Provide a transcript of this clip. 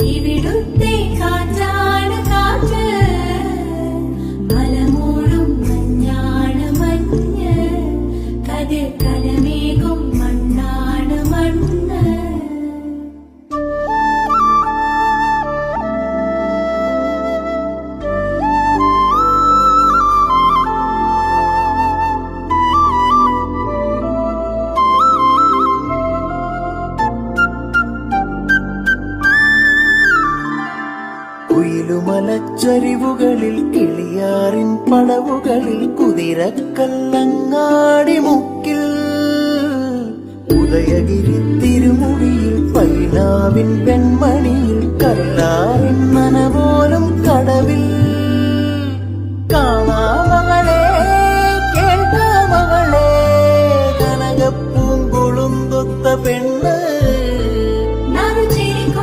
ഇവിടുത്തെ കാറ്റാണ് കാറ്റ്, മലമൂടും മഞ്ഞാണ് മഞ്ഞ്, കതിർ കലമേകും മണ്ണാണ് മണ്ണ്. കുയിലുമലച്ചരിവുകളിൽ കിളിയാറിൻ പടവുകളിൽ കുതിരക്കല്ലങ്ങാടി മുക്കിൽ ഉദയഗിരി തിരുമുടിയിൽ പൈനാവിൻ വെൺമണിയിൽ കല്ലാറിൻ നനപോല